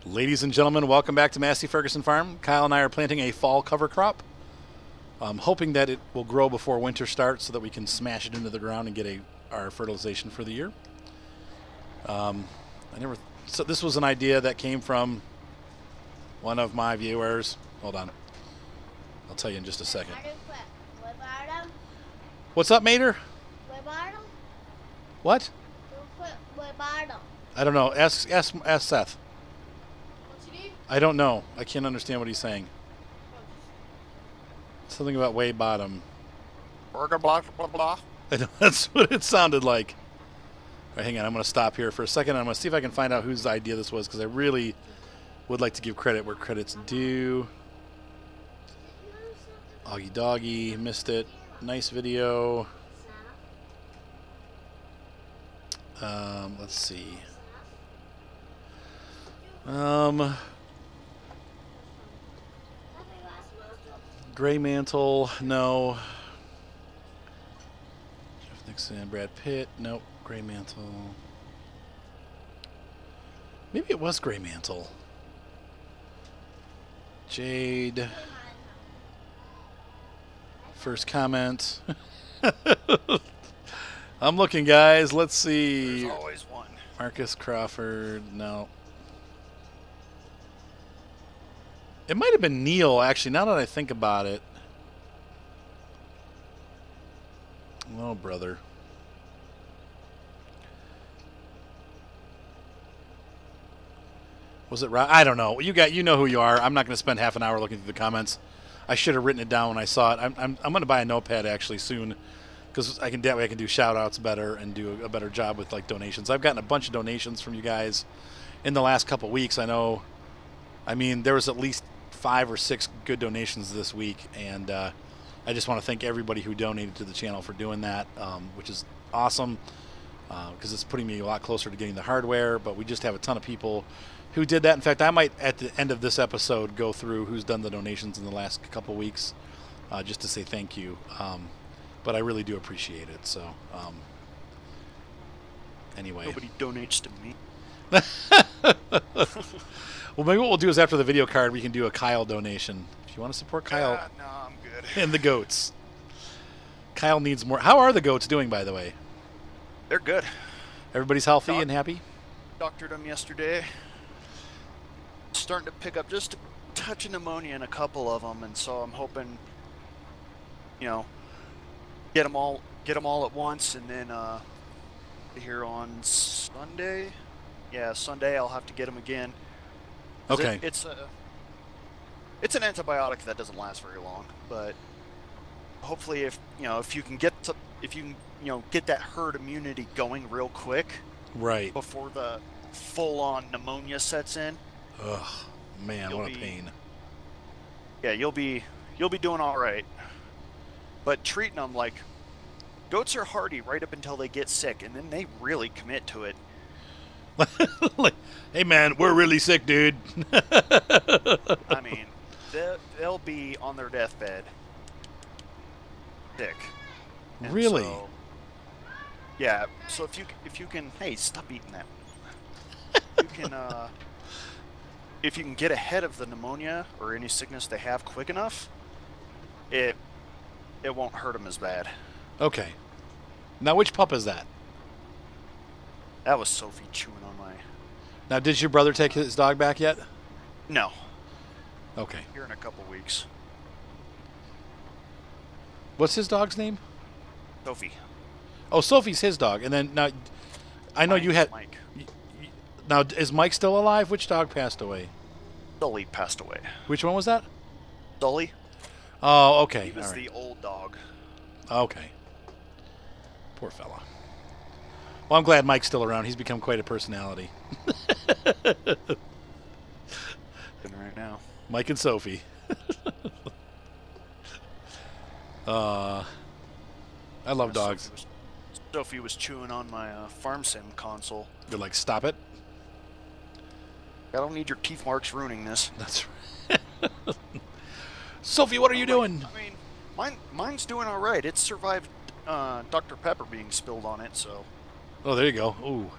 Ladies and gentlemen, welcome back to Massey Ferguson Farm. Kyle and I are planting a fall cover crop. I'm hoping that it will grow before winter starts so that we can smash it into the ground and get our fertilization for the year. So this was an idea that came from one of my viewers. Hold on. I'll tell you in just a second. What's up, Mater? What? I don't know. Ask Seth. I don't know. I can't understand what he's saying. Something about way bottom. Blah, blah, blah, blah. That's what it sounded like. All right, hang on. I'm going to stop here for a second. I'm going to see if I can find out whose idea this was, because I really would like to give credit where credit's due. Augie Doggy, missed it. Nice video. Let's see. Gray Mantle, no. Jeff Nixon, Brad Pitt, nope. Gray Mantle. Maybe it was Gray Mantle. Jade. First comment. I'm looking, guys. Let's see. There's always one. Marcus Crawford, no. It might have been Neil, actually, now that I think about it. Oh, brother. Was it right? I don't know. You know who you are. I'm not going to spend half an hour looking through the comments. I should have written it down when I saw it. I'm going to buy a notepad actually soon, because that way I can do shout outs better and do a better job with like donations. I've gotten a bunch of donations from you guys in the last couple weeks. I mean, there was at least 5 or 6 good donations this week, and I just want to thank everybody who donated to the channel for doing that, which is awesome, because it's putting me a lot closer to getting the hardware. But we just have a ton of people who did that. In fact, I might at the end of this episode go through who's done the donations in the last couple weeks, just to say thank you. But I really do appreciate it. So anyway, Nobody donates to me. Well, maybe what we'll do is after the video card, we can do a Kyle donation. If you want to support Kyle No, I'm good. and the goats. Kyle needs more. How are the goats doing, by the way? They're good. Everybody's healthy and happy? Doctored them yesterday. Starting to pick up just a touch of pneumonia in a couple of them, and so I'm hoping, get them all at once, and then here on Sunday. Yeah, Sunday I'll have to get them again. Okay. It's an antibiotic that doesn't last very long, but hopefully if you can get that herd immunity going real quick, Right. before the full-on pneumonia sets in. Ugh, man, what a pain. Yeah, you'll be doing all right. But treating them like goats are hardy right up until they get sick, and then they really commit to it. Like, hey man, we're really sick, dude. I mean, they'll be on their deathbed sick. And Really? So, yeah. So if you can, hey, stop eating that. If you can get ahead of the pneumonia or any sickness they have quick enough, it won't hurt them as bad. Okay. Now, which pup is that? That was Sophie chewing on my... Now, did your brother take his dog back yet? No. Okay. Here in a couple weeks. What's his dog's name? Sophie. Oh, Sophie's his dog. And then, now, I know you had... Mike. Now, is Mike still alive? Which dog passed away? Sully passed away. Which one was that? Sully? Oh, okay. He was All right. the old dog. Okay. Poor fella. Well, I'm glad Mike's still around. He's become quite a personality. Right now. Mike and Sophie. I love dogs. Sophie was chewing on my farm sim console. You're like, stop it. I don't need your teeth marks ruining this. That's right. Sophie, what are you doing? I mean, mine's doing all right. It survived Dr. Pepper being spilled on it, so. Oh, there you go. Ooh.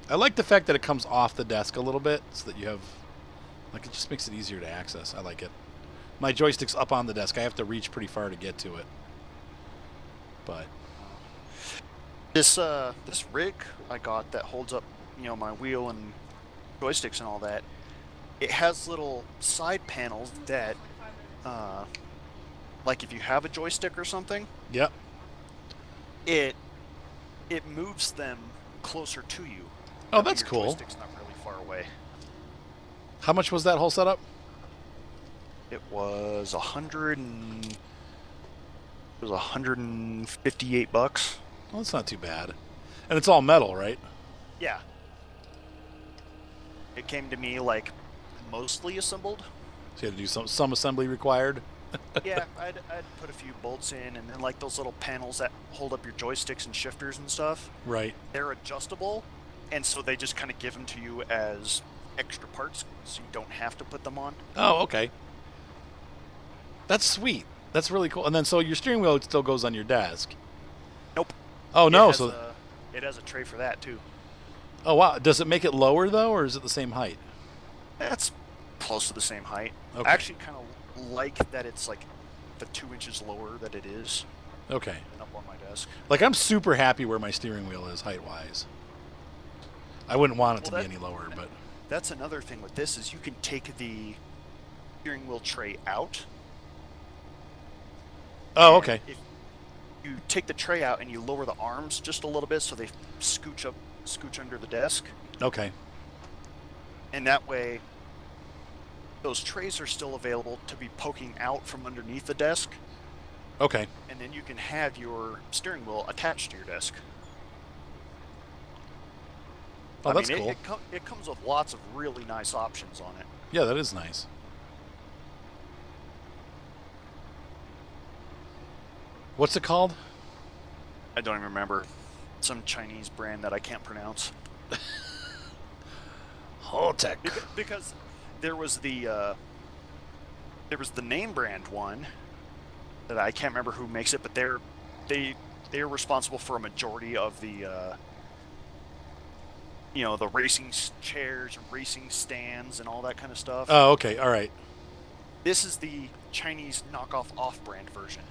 I like the fact that it comes off the desk a little bit, so that you have, like, it just makes it easier to access. I like it. My joystick's up on the desk. I have to reach pretty far to get to it. But this rig I got that holds up, my wheel and joysticks and all that, it has little side panels that, like if you have a joystick or something, yep, it moves them closer to you. Oh, that's your cool. Joystick's not really far away. How much was that whole setup? It was $158. Well, that's not too bad. And it's all metal, right? Yeah. It came to me like mostly assembled. So you had to do some assembly required? Yeah, I'd put a few bolts in, and then like those little panels that hold up your joysticks and shifters and stuff. Right. They're adjustable, and so they just kind of give them to you as extra parts, so you don't have to put them on. Oh, okay. That's sweet. That's really cool. And then so your steering wheel still goes on your desk. Nope. Oh no, it has a tray for that too. Oh wow, does it make it lower though, or is it the same height? That's close to the same height. Okay. I actually kind of like that it's like the 2 inches lower that it is. Okay. Than up on my desk. Like I'm super happy where my steering wheel is height-wise. I wouldn't want it to be any lower, but that's another thing with this is you can take the steering wheel tray out. Oh, okay. If you take the tray out and you lower the arms just a little bit so they scooch under the desk. Okay. And that way those trays are still available to be poking out from underneath the desk. Okay. And then you can have your steering wheel attached to your desk. Oh, that's cool. It comes with lots of really nice options on it. Yeah, that is nice. What's it called? I don't even remember. Some Chinese brand that I can't pronounce. Holtec. Because there was the name brand one that I can't remember who makes it, but they're responsible for a majority of the the racing chairs and racing stands and all that kind of stuff. Oh, okay. All right. This is the Chinese knockoff off-brand version.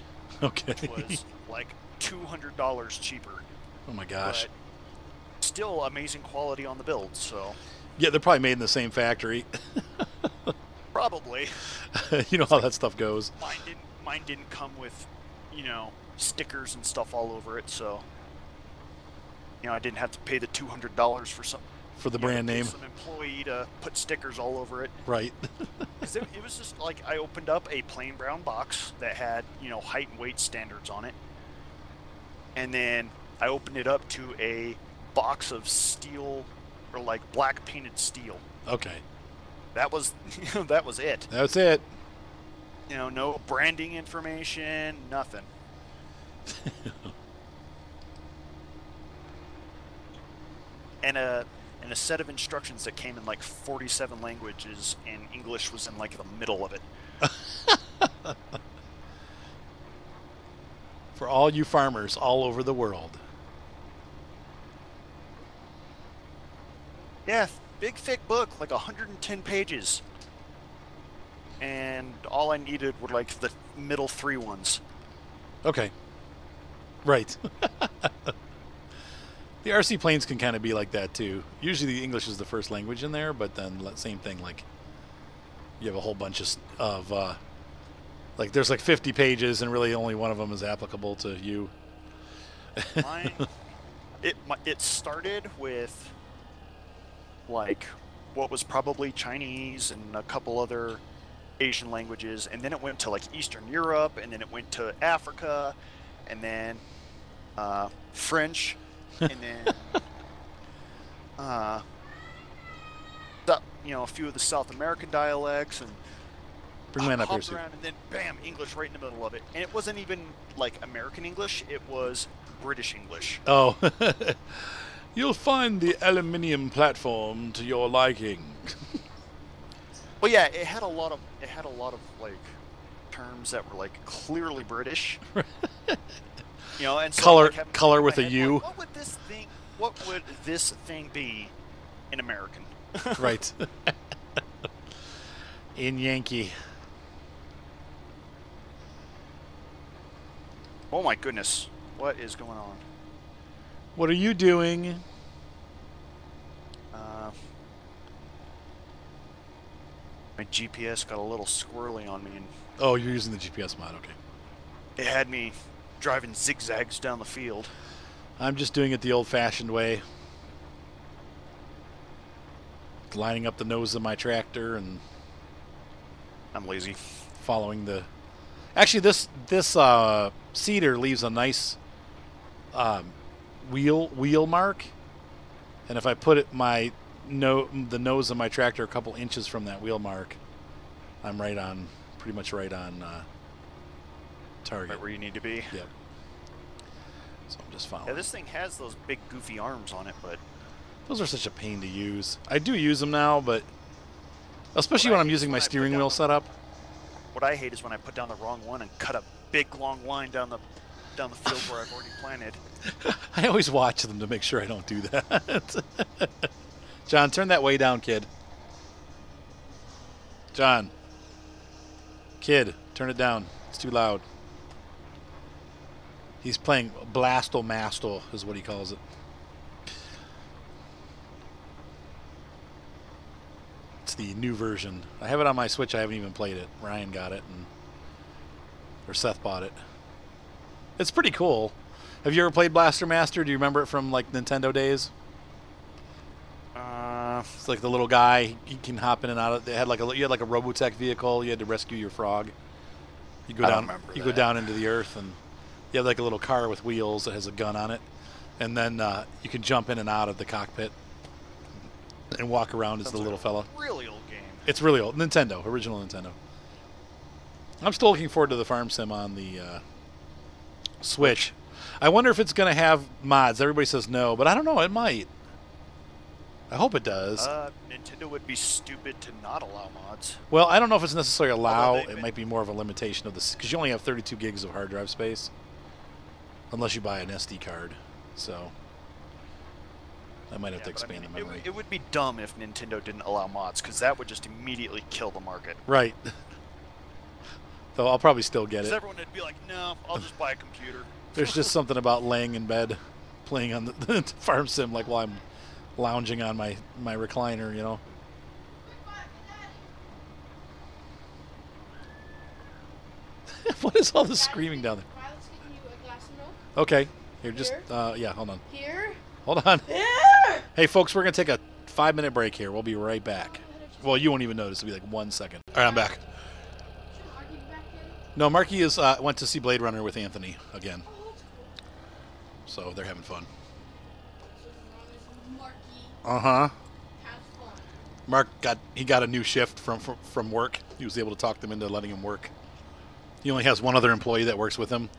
Okay. Which was like $200 cheaper. Oh my gosh. But still amazing quality on the build, so. Yeah, they're probably made in the same factory. Probably. You know how that stuff goes. Mine didn't come with, stickers and stuff all over it, so I didn't have to pay the $200 for the brand name. Some employee to put stickers all over it. Right. It was just like I opened up a plain brown box that had height and weight standards on it, and then I opened it up to a box of steel or like black painted steel. Okay. That was that was it. That's it. No branding information, nothing. And a set of instructions that came in like 47 languages, and English was in like the middle of it. For all you farmers all over the world. Yeah, big thick book, like 110 pages. And all I needed were like the middle 3 ones. Okay. Right. The RC planes can kind of be like that too. Usually the English is the first language in there, but then same thing, like you have a whole bunch of like there's like 50 pages and really only one of them is applicable to you. It started with like what was probably Chinese and a couple other Asian languages, and then it went to like Eastern Europe, and then it went to Africa, and then French, and then a few of the South American dialects, and bring that up here, around, and then bam, English right in the middle of it. And it wasn't even like American English; it was British English. Oh, you'll find the aluminium platform to your liking. Well, yeah, it had a lot of like terms that were like clearly British. And so color with a U. Like, what would this thing be in American. Right. In Yankee. Oh my goodness. What is going on? What are you doing? My GPS got a little squirrely on me, and Oh, you're using the GPS mod, okay. it had me driving zigzags down the field. I'm just doing it the old-fashioned way. Lining up the nose of my tractor and I'm lazy. following the... Actually, this seeder leaves a nice wheel mark, and if I put it the nose of my tractor a couple inches from that wheel mark, I'm pretty much right on target. Right where you need to be. Yep. So I'm just following. Yeah, this thing has those big goofy arms on it, but those are such a pain to use. I do use them now, but especially when I'm using my steering wheel setup. What I hate is when I put down the wrong one and cut a big long line down the field where I've already planted. I always watch them to make sure I don't do that. John, turn that way down, kid. John. Kid, turn it down. It's too loud. He's playing Blasto-Masto is what he calls it. It's the new version. I have it on my Switch. I haven't even played it. Ryan got it, or Seth bought it. It's pretty cool. Have you ever played Blaster Master? Do you remember it from like Nintendo days? It's like the little guy. He can hop in and out of. You had like a Robotech vehicle. You had to rescue your frog. You go down. You go down into the earth, and you have like a little car with wheels that has a gun on it, and then you can jump in and out of the cockpit and walk around as the little fella. Really old game. It's really old. Nintendo, original Nintendo. I'm still looking forward to the farm sim on the Switch. I wonder if it's going to have mods. Everybody says no, but I don't know. It might. I hope it does. Nintendo would be stupid to not allow mods. Well, I don't know if it's necessarily allow. It might be more of a limitation of this, because you only have 32 gigs of hard drive space, unless you buy an SD card. So I might have to expand the memory. It would be dumb if Nintendo didn't allow mods, because that would just immediately kill the market. Right. Though I'll probably still get it. Because everyone would be like, no, I'll just buy a computer. There's just something about laying in bed, playing on the farm sim, like while I'm lounging on my recliner, you know. What is all this screaming down there? Okay. Here, just, yeah, hold on. Here? Hold on. Here! Hey, folks, we're going to take a 5-minute break here. We'll be right back. Well, you won't even notice. It'll be like 1 second. All right, I'm back. No, Marky went to see Blade Runner with Anthony again. So they're having fun. Uh-huh. Mark got a new shift from work. He was able to talk them into letting him work. He only has one other employee that works with him.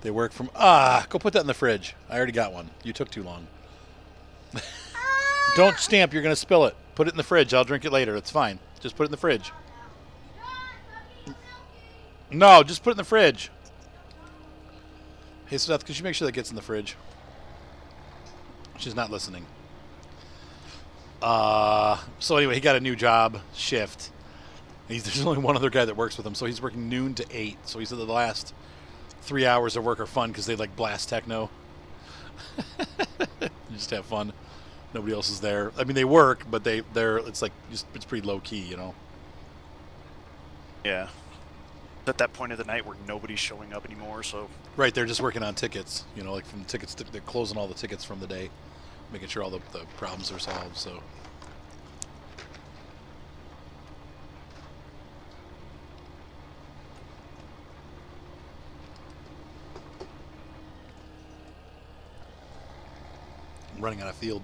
They work from... go put that in the fridge. I already got one. You took too long. Don't stamp. You're going to spill it. Put it in the fridge. I'll drink it later. It's fine. Just put it in the fridge. No, just put it in the fridge. Hey, Seth, could you make sure that gets in the fridge? She's not listening. So anyway, he got a new job, shift. There's only one other guy that works with him, so he's working noon to 8. So he said the last 3 hours of work are fun because they like blast techno. You just have fun. Nobody else is there. I mean, they work, but it's like it's pretty low key, you know. Yeah. At that point of the night where nobody's showing up anymore, so... Right, they're just working on tickets. You know, like from tickets, they're closing all the tickets from the day, making sure all the problems are solved, so... I'm running out of field.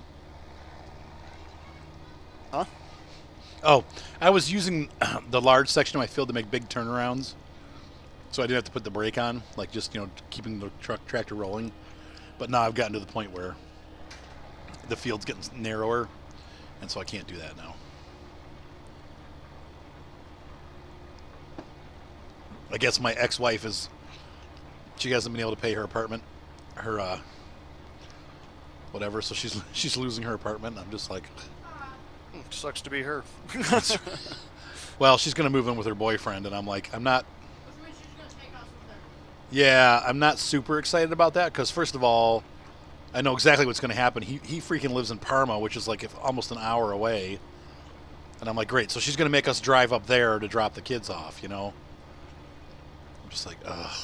Huh? Oh, I was using the large section of my field to make big turnarounds. So I didn't have to put the brake on, like just, you know, keeping the tractor rolling. But now I've gotten to the point where the field's getting narrower, and so I can't do that now. I guess my ex-wife she hasn't been able to pay her apartment, whatever, so she's losing her apartment. I'm just like, Sucks to be her. Well, she's going to move in with her boyfriend, and I'm like, I'm not. Yeah, I'm not super excited about that because, first of all, I know exactly what's going to happen. He freaking lives in Parma, which is like almost an hour away. And I'm like, great. So she's going to make us drive up there to drop the kids off, you know? I'm just like, ugh.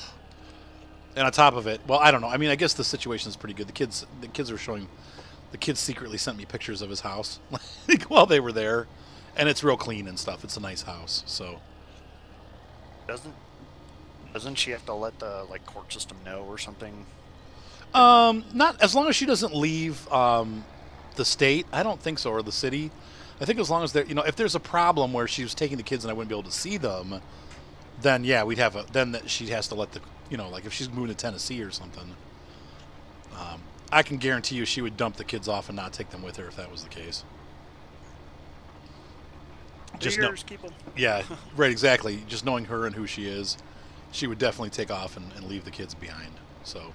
And on top of it, well, I don't know. I mean, I guess the situation is pretty good. The kids are showing, the kids secretly sent me pictures of his house while they were there. And it's real clean and stuff. It's a nice house, so. Doesn't she have to let the court system know or something? Not as long as she doesn't leave the state. I don't think so, or the city. I think as long as if there's a problem where she was taking the kids and I wouldn't be able to see them, then yeah, we'd have she has to let the like if she's moving to Tennessee or something. I can guarantee you she would dump the kids off and not take them with her if that was the case. Just keep them. Yeah, right, exactly. Just knowing her and who she is, she would definitely take off and leave the kids behind. So.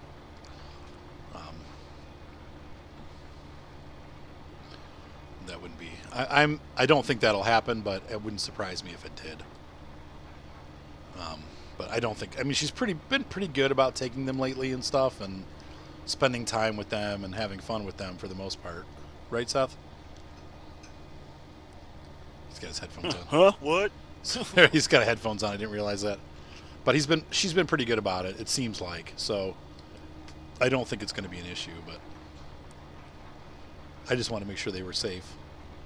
That wouldn't be. I don't think that'll happen, but it wouldn't surprise me if it did. But I don't think. I mean, she's been pretty good about taking them lately and stuff, and spending time with them and having fun with them for the most part. Right, Seth? He's got his headphones on. Huh? What? He's got headphones on. I didn't realize that. But she's been pretty good about it. It seems like so. I don't think it's going to be an issue, but. I just want to make sure they were safe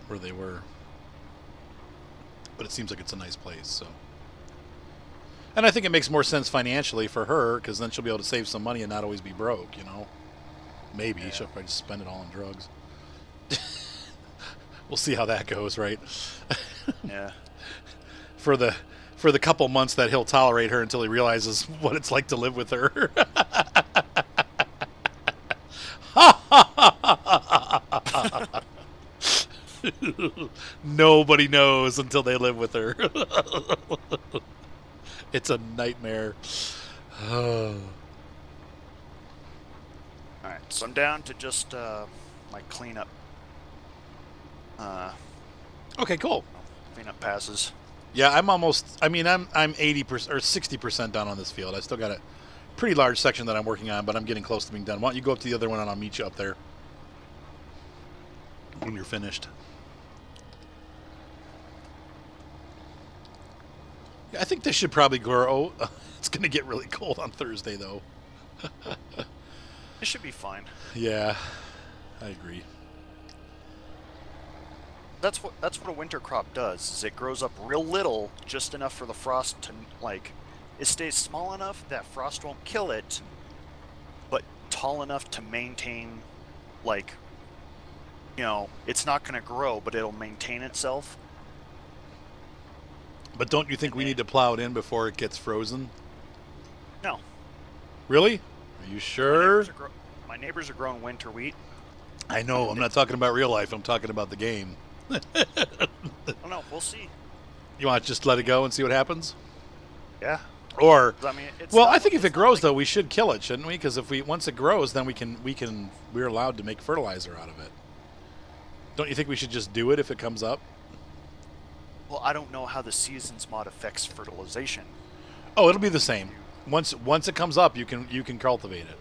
where they were. But it seems like it's a nice place, so. And I think it makes more sense financially for her because then she'll be able to save some money and not always be broke, you know. Maybe. Yeah. She'll probably just spend it all on drugs. We'll see how that goes, right? Yeah. For the couple months that he'll tolerate her until he realizes what it's like to live with her. Nobody knows until they live with her. It's a nightmare. Alright, so I'm down to just my cleanup. Okay, cool. Cleanup passes. Yeah, I'm almost. I mean, I'm 80% or 60% done on this field. I still got a pretty large section that I'm working on, but I'm getting close to being done. Why don't you go up to the other one and I'll meet you up there when you're finished. Yeah, I think this should probably grow. It's going to get really cold on Thursday, though. It should be fine. Yeah, I agree. That's what a winter crop does. Is it grows up real little, just enough for the frost to it stays small enough that frost won't kill it, but tall enough to maintain, it's not going to grow, but it'll maintain itself. But don't you think we need to plow it in before it gets frozen? No. Really? Are you sure? My neighbors are growing winter wheat. I know. I'm not talking about real life. I'm talking about the game. Oh, no, we'll see. You want to just let it go and see what happens? Yeah. Or, I mean, I think if it grows, though, we should kill it, shouldn't we? Because once it grows, then we're allowed to make fertilizer out of it. Don't you think we should just do it if it comes up? Well, I don't know how the seasons mod affects fertilization. Oh, it'll be the same. Once it comes up, you can cultivate it.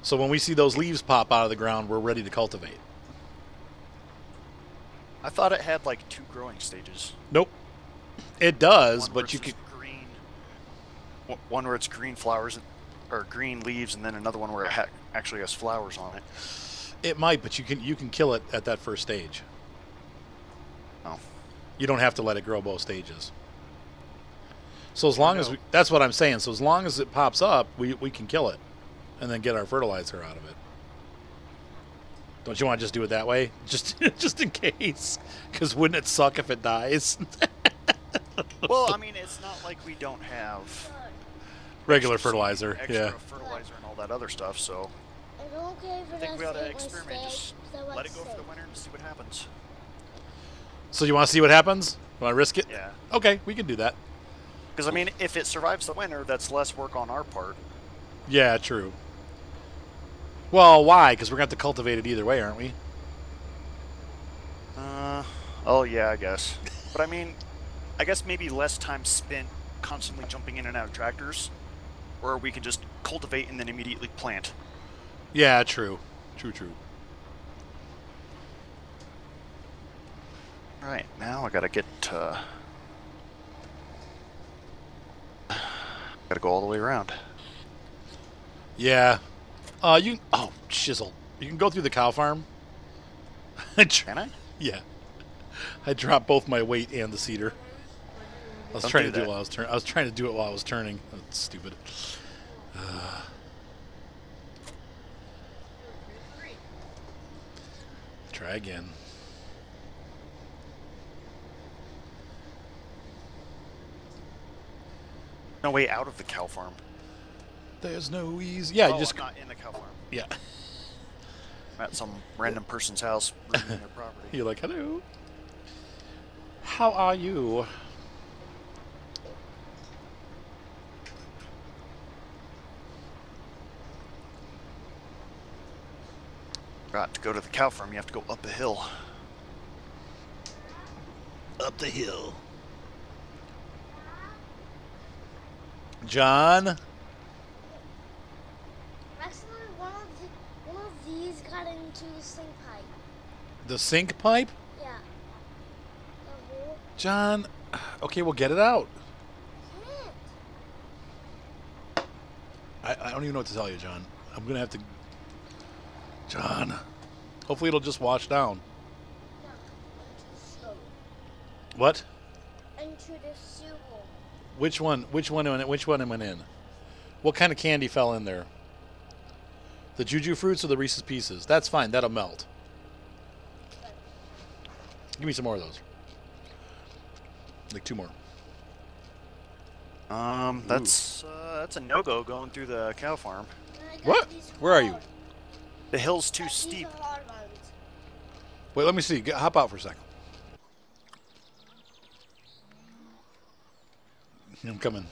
So when we see those leaves pop out of the ground, we're ready to cultivate. I thought it had 2 growing stages. Nope. It does, but you can. One where it's green flowers or green leaves, and then another one where it actually has flowers on it. It might, but you can kill it at that first stage. Oh. You don't have to let it grow both stages. So as long as that's what I'm saying. So as long as it pops up, we can kill it, and then get our fertilizer out of it. Don't you want to just do it that way, just in case? Because wouldn't it suck if it dies? Well, I mean, it's not like we don't have regular fertilizer, extra fertilizer and all that other stuff. So I think we ought to experiment. Just let it go for the winter and see what happens. So you want to see what happens? Want to risk it? Yeah. Okay, we can do that. Because I mean, if it survives the winter, that's less work on our part. Yeah, true. Well, why? Because we're going to have to cultivate it either way, aren't we? Oh yeah, I guess. But I mean, I guess maybe less time spent constantly jumping in and out of tractors, or we can just cultivate and then immediately plant. Yeah, true. True, true. All right, now I gotta get. Gotta go all the way around. Yeah. You. Oh, shizzle. You can go through the cow farm. Can I? Yeah. I dropped both my weight and the cedar. I was trying to do it while I was turning. I was trying to do it while I was turning. That's stupid. Try again. No way out of the cow farm. There's no easy. Yeah, oh, you just. I'm not in the cow farm. Yeah. I'm at some random person's house ruining their property. You're like, hello. How are you? Got to go to the cow farm. You have to go up a hill. Up the hill. John? Actually, one of these got into the sink pipe. The sink pipe? Yeah. The hole. John, okay, we'll get it out. Can't. I don't even know what to tell you, John. I'm going to have to... John, hopefully it'll just wash down. No. Into the What? Into the sewer. Which one am I in? What kind of candy fell in there? The Juju Fruits or the Reese's Pieces? That's fine, that'll melt. Give me some more of those. Like 2 more. That's a no-go going through the cow farm. What? Where are you? The hill's too steep. Wait, let me see. Hop out for a second. I'm coming.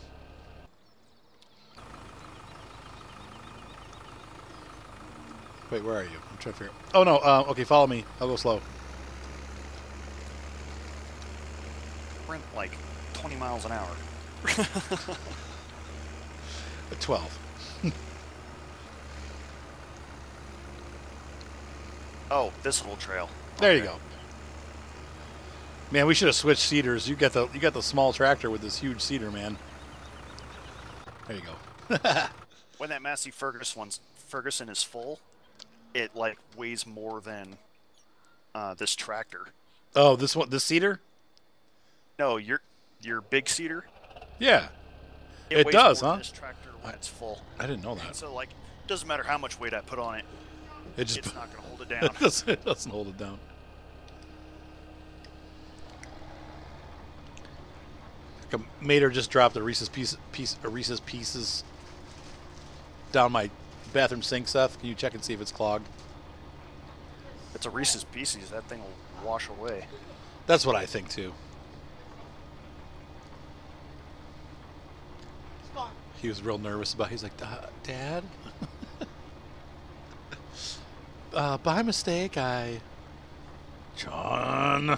Wait, where are you? I'm trying to figure out. Oh, no. Okay, follow me. I'll go slow. Sprint like 20 miles an hour. 12. Oh, this little trail. There you go. Man, we should have switched cedars. You got the small tractor with this huge cedar, man. There you go. When that Massey Ferguson is full, it like weighs more than this tractor. Oh, this cedar? No, your big cedar. Yeah. It It weighs does, more huh? than this tractor when it's full. I didn't know that. And so like, doesn't matter how much weight I put on it, It's not going to hold it down. it doesn't hold it down. Mater just dropped a Reese's Pieces down my bathroom sink, Seth. Can you check and see if it's clogged? It's a Reese's Pieces. That thing will wash away. That's what I think too. He was real nervous about it. He's like, Dad? By mistake, John.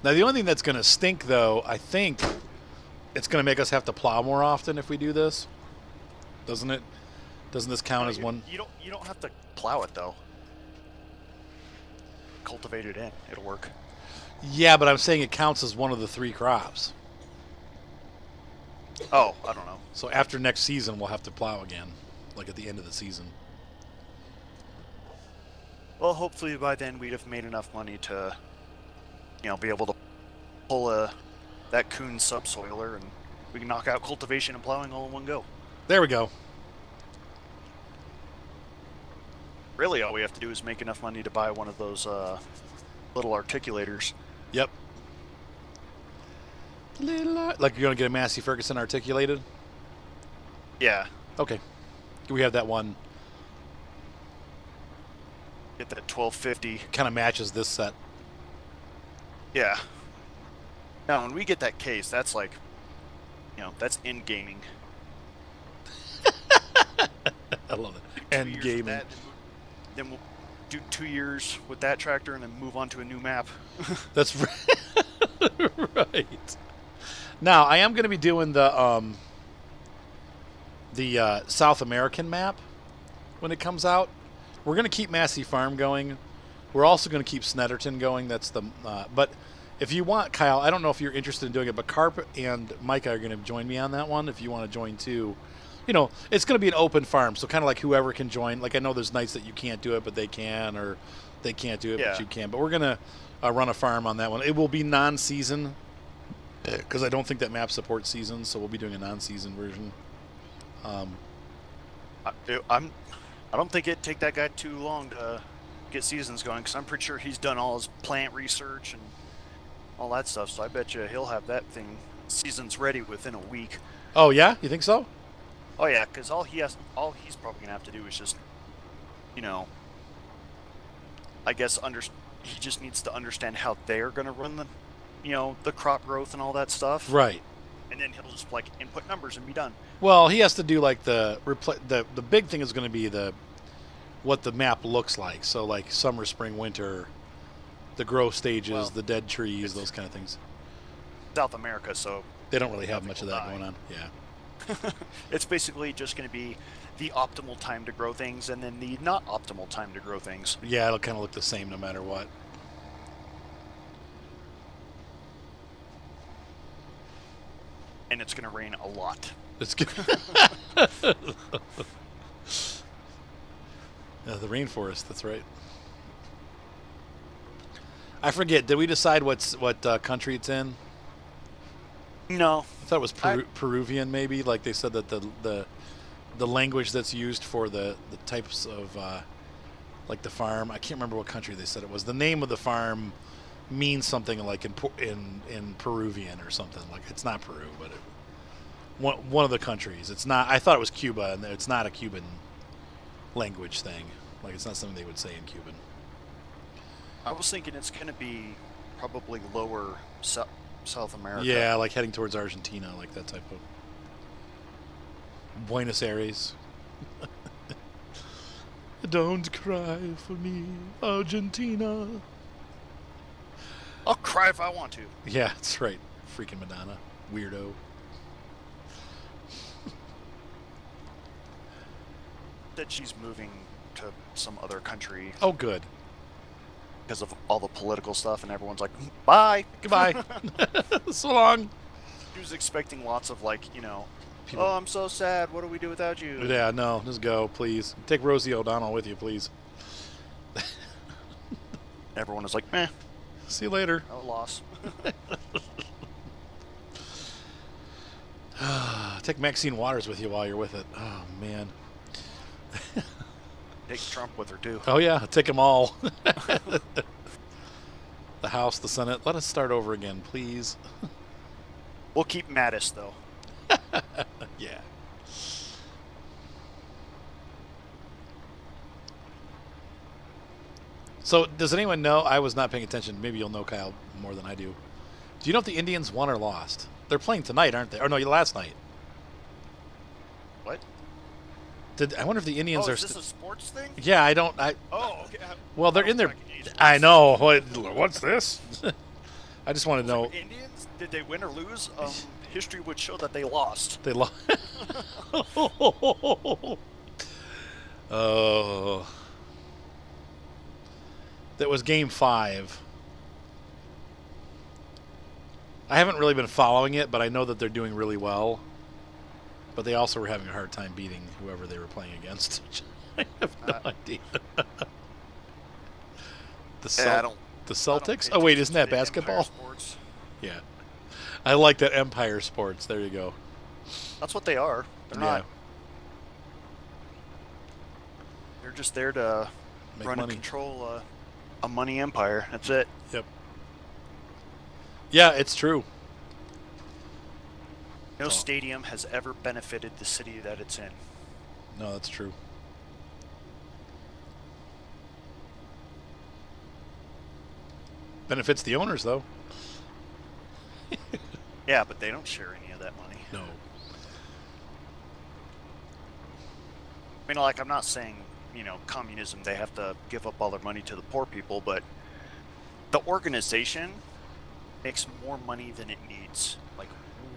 Now, the only thing that's going to stink, though, I think it's going to make us have to plow more often if we do this. Doesn't it? Doesn't this count as one? You don't have to plow it, though. Cultivate it in. It'll work. Yeah, but I'm saying it counts as one of the 3 crops. Oh, I don't know. So after next season, we'll have to plow again, like at the end of the season. Well, hopefully by then we'd have made enough money to, be able to pull that Coon subsoiler, and we can knock out cultivation and plowing all in one go. There we go. Really, all we have to do is make enough money to buy one of those little articulators. Yep. Like you're going to get a Massey Ferguson articulated? Yeah. Okay. We have that one. Get that 1250. Kind of matches this set. Yeah. Now, when we get that case, that's like, that's in gaming. I love it. End gaming. Then do 2 years with that tractor and then move on to a new map. That's right. Now I am going to be doing the South American map when it comes out. We're going to keep Massey Farm going. We're also going to keep Snetterton going. That's the but if you want, Kyle, I don't know if you're interested in doing it, but Carp and Micah are going to join me on that one. If you want to join too, you know, it's going to be an open farm, so kind of like whoever can join. Like I know there's nights that you can't do it, but they can, or they can't do it, but you can. But we're going to run a farm on that one. It will be non-season because I don't think that map supports seasons, so we'll be doing a non-season version. I don't think it'd take that guy too long to get seasons going, because I'm pretty sure he's done all his plant research and all that stuff. So I bet you he'll have that thing seasons ready within a week. Oh yeah, you think so? Oh yeah, because all he's probably gonna have to do is just, you know, I guess he just needs to understand how they're gonna run the, you know, the crop growth and all that stuff. Right. And then he'll just like input numbers and be done. Well, he has to do like the big thing is going to be what the map looks like. So like summer, spring, winter, the growth stages, the dead trees, those kind of things. South America, so they don't really have much of that going on. Yeah. It's basically just going to be the optimal time to grow things and then the not optimal time to grow things. Yeah, it'll kind of look the same no matter what. And it's going to rain a lot. It's good. The rainforest. That's right. I forget. Did we decide what country it's in? No. I thought it was Peruvian, maybe. Like they said that the language that's used for the types of like the farm. I can't remember what country they said it was. The name of the farm means something like in Peruvian or something. Like it's not Peru, but one of the countries. It's not. I thought it was Cuba, and it's not a Cuban language thing. Like it's not something they would say in Cuban. I was thinking it's going to be probably lower South America. Yeah, like heading towards Argentina, like that type of Buenos Aires. Don't cry for me, Argentina. I'll cry if I want to. Yeah, that's right. Freaking Madonna. Weirdo. That she's moving to some other country. Oh, good. Because of all the political stuff, and everyone's like, bye. Goodbye. So long. She was expecting lots of, like, you know, people. Oh, I'm so sad. What do we do without you? Yeah, no, just go, please. Take Rosie O'Donnell with you, please. Everyone is like, meh. See you later. No loss. Take Maxine Waters with you while you're with it. Oh, man. Take Trump with her, too. Oh, yeah. Take them all. The House, the Senate. Let us start over again, please. We'll keep Mattis, though. Yeah. So, does anyone know? I was not paying attention. Maybe you'll know, Kyle, more than I do. Do you know if the Indians won or lost? They're playing tonight, aren't they? Or no, last night. What? I wonder if the Indians are. Is this a sports thing? Yeah, I don't. Oh, okay. Well, they're in there. I know. What's this? I just want to know. Indians? Did they win or lose? History would show that they lost. They lost. Oh. That was Game 5. I haven't really been following it, but I know that they're doing really well. But they also were having a hard time beating whoever they were playing against. I have no idea. The Celtics? Oh, wait, isn't that basketball? Yeah. I like that Empire Sports. There you go. That's what they are. They're not. They're just there to run and control a money empire. That's it. Yep. Yeah, it's true. No stadium has ever benefited the city that it's in. No, that's true. Benefits the owners, though. Yeah, but they don't share any of that money. No. I mean, like, I'm not saying, communism, they have to give up all their money to the poor people, but the organization makes more money than it needs, like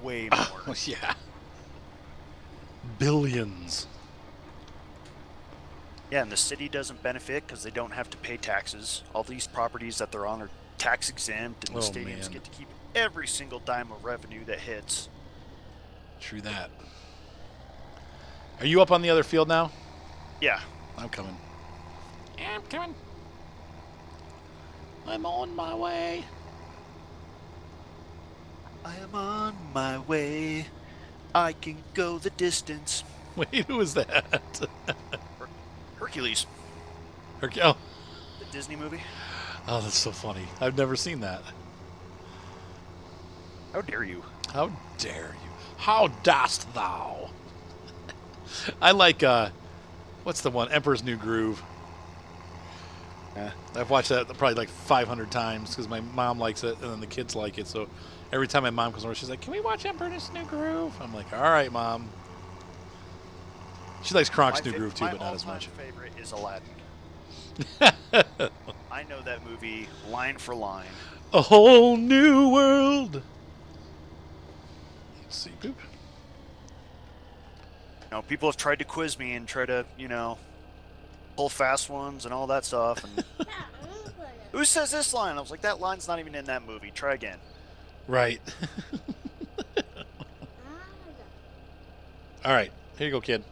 way more. Oh, yeah. Billions. Yeah, and the city doesn't benefit because they don't have to pay taxes. All these properties that they're on are tax exempt, and the stadiums get to keep every single dime of revenue that hits. True that. Are you up on the other field now? Yeah. I'm coming. Yeah, I'm coming. I'm on my way. I am on my way. I can go the distance. Wait, who is that? Hercules. Oh. The Disney movie. Oh, that's so funny. I've never seen that. How dare you? How dare you? How dost thou? I like, what's the one? Emperor's New Groove. I've watched that probably like 500 times because my mom likes it and then the kids like it. So every time my mom comes over, she's like, "Can we watch Emperor's New Groove?" I'm like, "All right, Mom." She likes Kronk's New Groove too, but not as much. My favorite is Aladdin. I know that movie line for line. A whole new world. Let's see, boop. People have tried to quiz me and try to, pull fast ones and all that stuff. And who says this line? I was like, that line's not even in that movie. Try again. Right. All right, here you go, kid.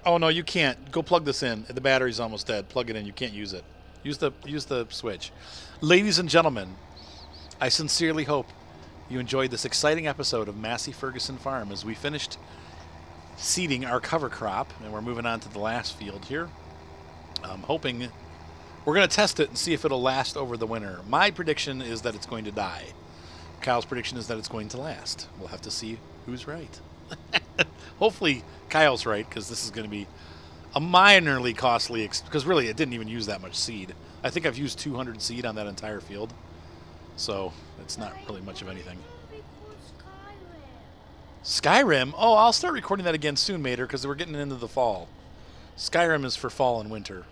Oh no, you can't. Go plug this in. The battery's almost dead. Plug it in. You can't use it. Use the switch. Ladies and gentlemen, I sincerely hope you enjoyed this exciting episode of Massey Ferguson Farm as we finished seeding our cover crop, and we're moving on to the last field here. I'm hoping we're going to test it and see if it'll last over the winter. My prediction is that it's going to die. Kyle's prediction is that it's going to last. We'll have to see who's right. Hopefully Kyle's right, because this is going to be a minorly costly, because really it didn't even use that much seed. I think I've used 200 seed on that entire field, so it's not really much of anything. Skyrim? Oh, I'll start recording that again soon, Mater, because we're getting into the fall. Skyrim is for fall and winter.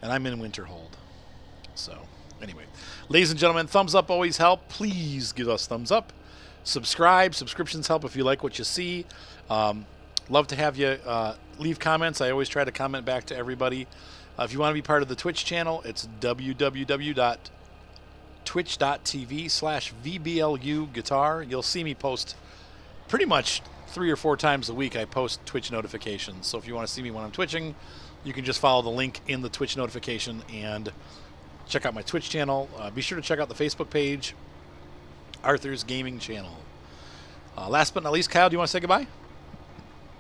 And I'm in Winterhold. So, anyway. Ladies and gentlemen, thumbs up always help. Please give us thumbs up. Subscribe. Subscriptions help if you like what you see. Love to have you leave comments. I always try to comment back to everybody. If you want to be part of the Twitch channel, it's www.twitch.tv/VBLU guitar. You'll see me post pretty much 3 or 4 times a week. I post Twitch notifications. So if you want to see me when I'm twitching, you can just follow the link in the Twitch notification and check out my Twitch channel. Be sure to check out the Facebook page, Arthur's Gaming Channel. Last but not least, Kyle, do you want to say goodbye?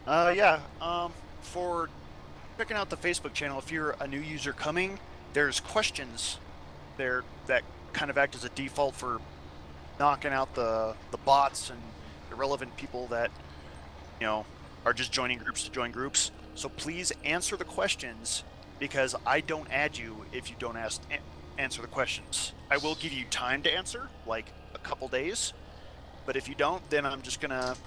Yeah. For checking out the Facebook channel, if you're a new user coming, there's questions there that kind of act as a default for knocking out the bots and irrelevant people that are just joining groups to join groups. So please answer the questions, because I don't add you if you don't answer the questions. I will give you time to answer, like a couple days, but if you don't, then I'm just gonna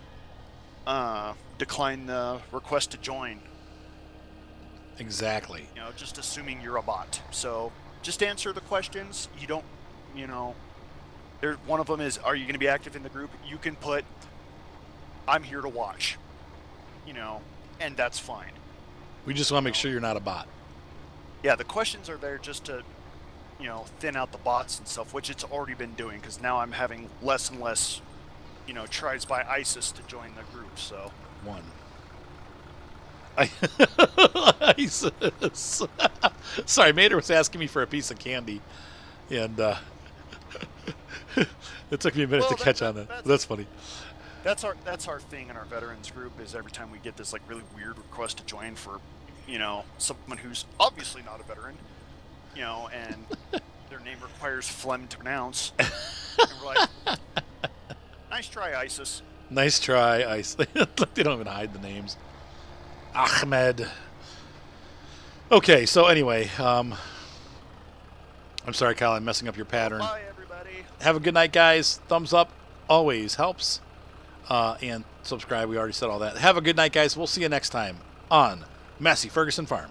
decline the request to join. Exactly. Just assuming you're a bot. So just answer the questions. You don't, one of them is, are you going to be active in the group? You can put, I'm here to watch, and that's fine. We just want to make sure you're not a bot. Yeah, the questions are there just to, thin out the bots and stuff, which it's already been doing, because now I'm having less and less, tries by ISIS to join the group, so. One. ISIS. Sorry, Mater was asking me for a piece of candy, and it took me a minute to catch on that. That's funny. That's our thing in our veterans group, is every time we get this like really weird request to join for, someone who's obviously not a veteran, and their name requires phlegm to pronounce, and we're like, nice try, ISIS. Nice try, ISIS. They don't even hide the names. Ahmed. Okay, so anyway, I'm sorry, Kyle, I'm messing up your pattern. Bye, everybody. Have a good night, guys. Thumbs up always helps. And subscribe. We already said all that. Have a good night, guys. We'll see you next time on Massey Ferguson Farm.